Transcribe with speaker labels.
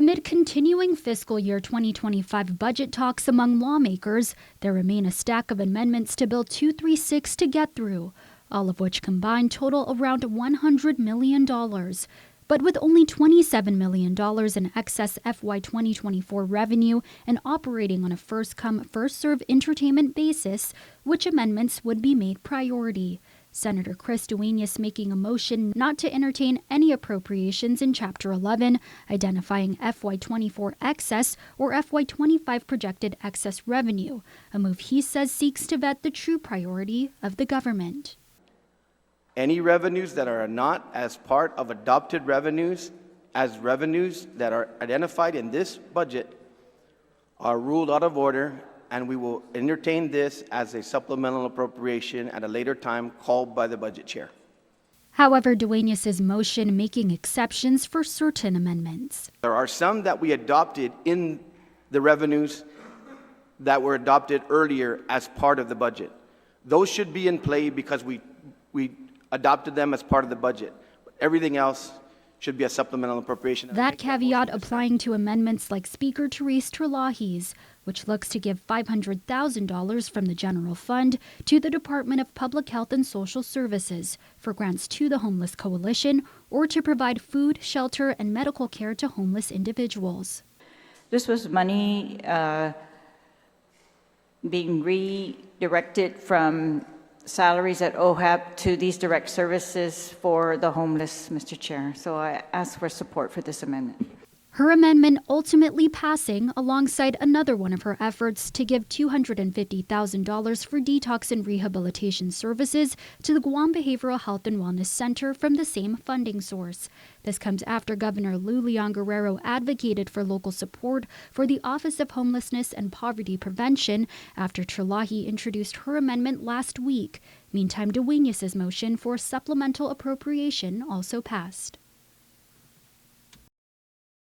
Speaker 1: Amid continuing fiscal year 2025 budget talks among lawmakers, there remain a stack of amendments to Bill 236 to get through, all of which combined total around $100 million. But with only $27 million in excess FY 2024 revenue and operating on a first-come, first-served entertainment basis, which amendments would be made priority? Senator Chris Duenas making a motion not to entertain any appropriations in Chapter 11, identifying FY 24 excess or FY 25 projected excess revenue, a move he says seeks to vet the true priority of the government.
Speaker 2: Any revenues that are not as part of adopted revenues as revenues that are identified in this budget are ruled out of order, and we will entertain this as a supplemental appropriation at a later time called by the budget chair.
Speaker 1: However, Duenas' motion making exceptions for certain amendments.
Speaker 2: There are some that we adopted in the revenues that were adopted earlier as part of the budget. Those should be in play because we adopted them as part of the budget. Everything else should be a supplemental appropriation.
Speaker 1: That caveat applying to amendments like Speaker Therese Terlahi's, which looks to give $500,000 from the general fund to the Department of Public Health and Social Services for grants to the Homeless Coalition or to provide food, shelter, and medical care to homeless individuals.
Speaker 3: This was money being redirected from salaries at OHAP to these direct services for the homeless, Mr. Chair. So I ask for support for this amendment.
Speaker 1: Her amendment ultimately passing alongside another one of her efforts to give $250,000 for detox and rehabilitation services to the Guam Behavioral Health and Wellness Center from the same funding source. This comes after Governor Lou Leon Guerrero advocated for local support for the Office of Homelessness and Poverty Prevention after Terlahi introduced her amendment last week. Meantime, Duenas' motion for supplemental appropriation also passed.